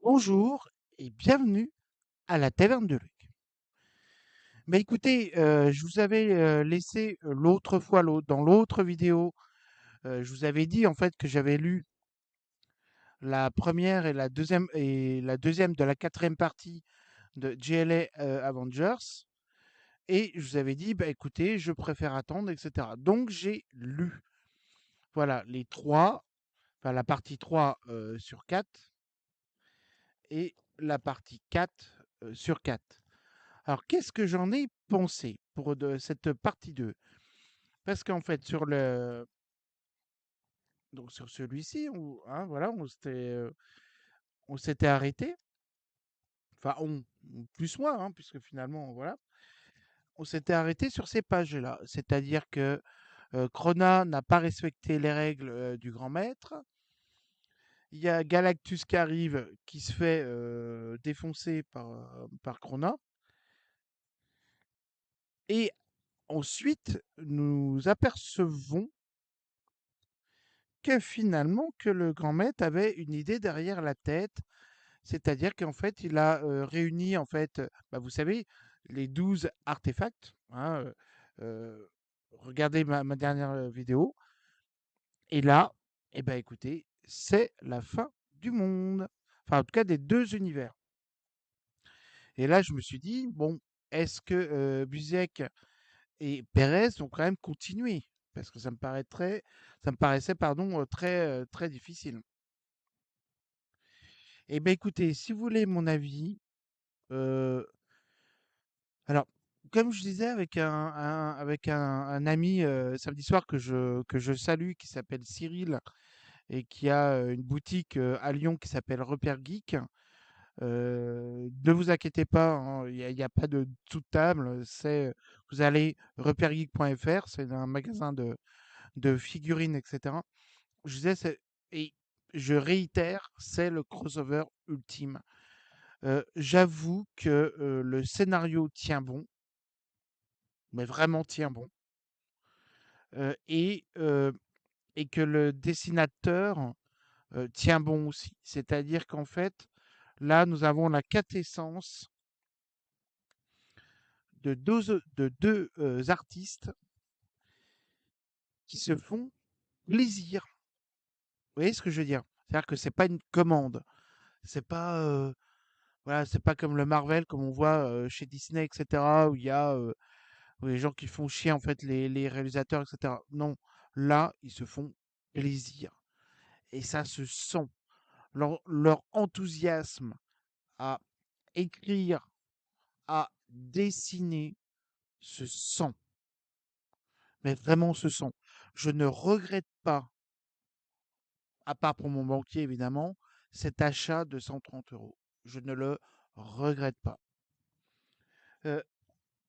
Bonjour et bienvenue à la Taverne de Luc. Mais écoutez, je vous avais laissé l'autre fois, dans l'autre vidéo, je vous avais dit en fait que j'avais lu la première et la deuxième de la quatrième partie de JLA Avengers. Et je vous avais dit, bah écoutez, je préfère attendre, etc. Donc j'ai lu, voilà, les trois, enfin la partie 3 sur 4 et la partie 4 sur 4. Alors, qu'est-ce que j'en ai pensé pour cette partie 2? Parce qu'en fait, donc sur celui-ci, hein, voilà, on s'était arrêté. Enfin, plus moi, hein, puisque finalement, voilà, on s'était arrêté sur ces pages-là. C'est-à-dire que Krona n'a pas respecté les règles du grand maître. Il y a Galactus qui arrive, qui se fait défoncer par Krona. Et ensuite, nous apercevons que finalement, que le grand maître avait une idée derrière la tête. C'est-à-dire qu'en fait, il a réuni, en fait, bah, vous savez, les 12 artefacts, hein, regardez ma dernière vidéo. Et là, eh ben, écoutez, c'est la fin du monde. Enfin, en tout cas, des deux univers. Et là, je me suis dit, bon, est-ce que Busiek et Pérez vont quand même continuer? Parce que ça me paraissait, pardon, très difficile. Eh bien, écoutez, si vous voulez mon avis, heu, alors, comme je disais avec un ami, samedi soir que je salue, qui s'appelle Cyril et qui a, une boutique, à Lyon qui s'appelle Repère Geek. Ne vous inquiétez pas, hein, il y a pas de sous-table, vous allez repairgeek.fr, c'est un magasin de figurines et cetera. Je disais, et je réitère, c'est le crossover ultime. J'avoue que, le scénario tient bon, mais vraiment tient bon, heu et heu et que le dessinateur, tient bon aussi. C'est-à-dire qu'en fait, là, nous avons la quintessence de 2 artistes qui se font plaisir. Vous voyez ce que je veux dire? C'est-à-dire que c'est pas une commande. C'est pas, voilà, c'est pas comme le Marvel, comme on voit, chez Disney et cetera, où il y a, les gens qui font chier en fait les réalisateurs, etc. Non, là, ils se font plaisir. Et ça se sent. Leur enthousiasme à écrire, à dessiner se sent. Mais vraiment se sent. Je ne regrette pas, à part pour mon banquier évidemment, cet achat de 130 euros. Je ne le regrette pas. Euh,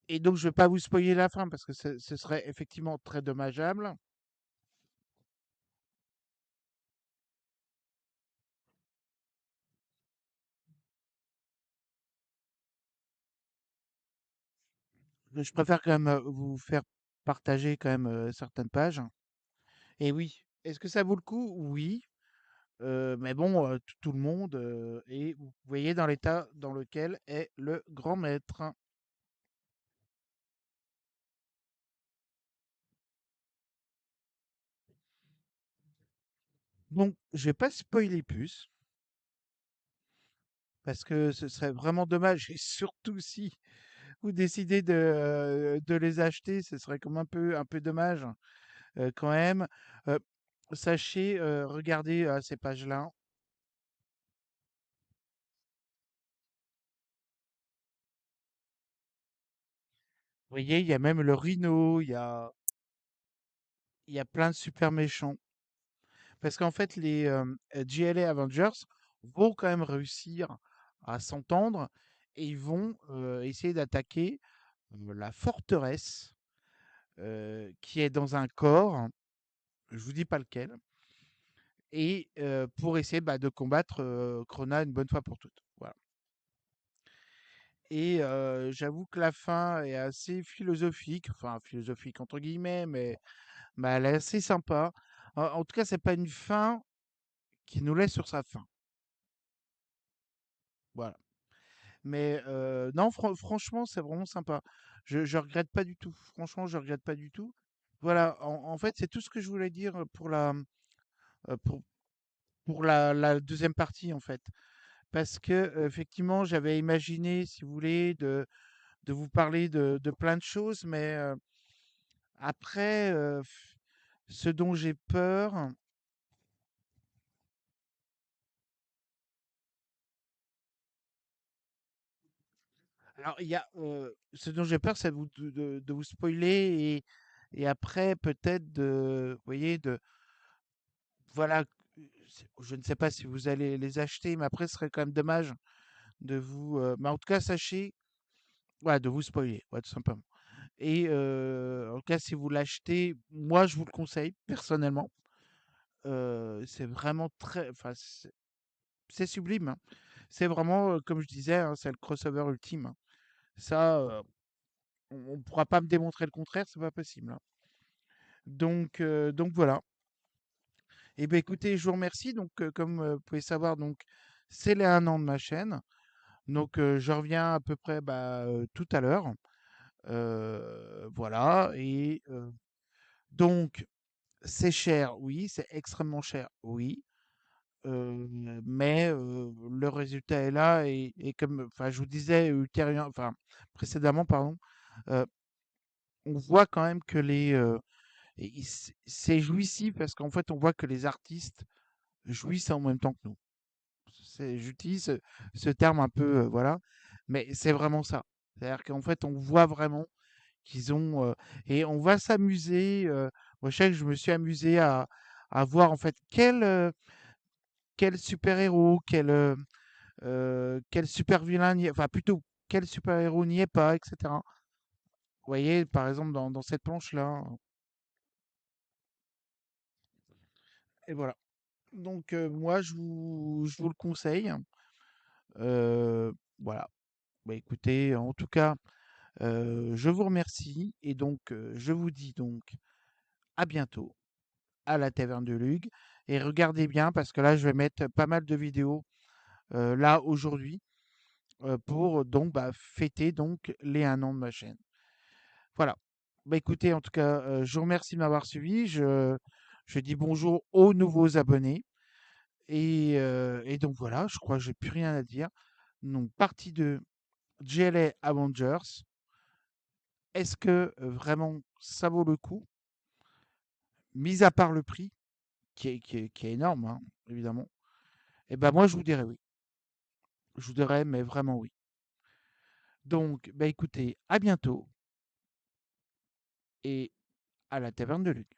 et donc, je ne vais pas vous spoiler la fin parce que ce serait effectivement très dommageable. Je préfère quand même vous faire partager quand même certaines pages. Et oui, est-ce que ça vaut le coup? Oui. Mais bon, tout le monde et vous voyez dans l'état dans lequel est le grand maître. Donc, je vais pas spoiler plus parce que ce serait vraiment dommage et surtout si vous décidez de les acheter, ce serait comme un peu dommage, quand même. Heu, Sachez, regardez, ces pages-là. Vous voyez, il y a même le Rhino, il y a plein de super méchants. Parce qu'en fait, les GLA Avengers vont quand même réussir à s'entendre et ils vont essayer d'attaquer la forteresse qui est dans un corps, je vous dis pas lequel, et pour essayer bah, de combattre Krona une bonne fois pour toutes. Voilà. Et j'avoue que la fin est assez philosophique, enfin philosophique entre guillemets, mais elle est assez sympa. En tout cas, c'est pas une fin qui nous laisse sur sa faim. Voilà. Mais non, franchement, c'est vraiment sympa. Je regrette pas du tout. Franchement, je regrette pas du tout. Voilà, en fait, c'est tout ce que je voulais dire pour heu, pour pour la 2e partie, en fait. Parce que, effectivement, j'avais imaginé, si vous voulez, de vous parler de plein de choses, mais après, ce dont j'ai peur, alors il y a, ce dont j'ai peur, c'est de vous spoiler et après peut-être vous voyez, voilà, je ne sais pas si vous allez les acheter, mais après ce serait quand même dommage mais en tout cas sachez, ouais, de vous spoiler, ouais, tout simplement. Et en tout cas, si vous l'achetez, moi je vous le conseille personnellement. C'est vraiment très, enfin c'est sublime, hein. C'est vraiment, comme je disais, hein, c'est le crossover ultime, hein. Ça, on pourra pas me démontrer le contraire, c'est pas possible, hein. Donc voilà. Et ben écoutez, je vous remercie. Donc, comme vous pouvez savoir, donc c'est les 1 an de ma chaîne. Donc, je reviens à peu près tout à l'heure. Voilà. Et donc, c'est cher, oui, c'est extrêmement cher, oui. Mais le résultat est là et comme, enfin, je vous disais précédemment, pardon, euh, on voit quand même que c'est jouissif parce qu'en fait, on voit que les artistes jouissent en même temps que nous. J'utilise ce terme un peu, voilà, mais c'est vraiment ça. C'est-à-dire qu'en fait, on voit vraiment qu'ils ont, et on va s'amuser. Moi, je sais que je me suis amusé à voir en fait quel super-héros, quel super vilain, enfin plutôt quel super-héros n'y est pas, etc. Vous voyez, par exemple, dans cette planche-là. Et voilà. Donc, moi, je vous le conseille. Voilà. Bah, écoutez, en tout cas, je vous remercie et donc, je vous dis donc à bientôt à la Taverne de Lug et regardez bien parce que là, je vais mettre pas mal de vidéos, là aujourd'hui, pour donc, fêter donc les 1 an de ma chaîne. Voilà. Bah, écoutez, en tout cas, je vous remercie de m'avoir suivi. Je dis bonjour aux nouveaux abonnés et donc voilà, je crois que j'ai plus rien à dire. Donc partie 2, GLA Avengers. Est-ce que, vraiment ça vaut le coup? Mis à part le prix qui est énorme, hein, évidemment. Et ben moi je vous dirais oui. Je vous dirais mais vraiment oui. Donc, bah, écoutez, à bientôt et à la taverne de Luc.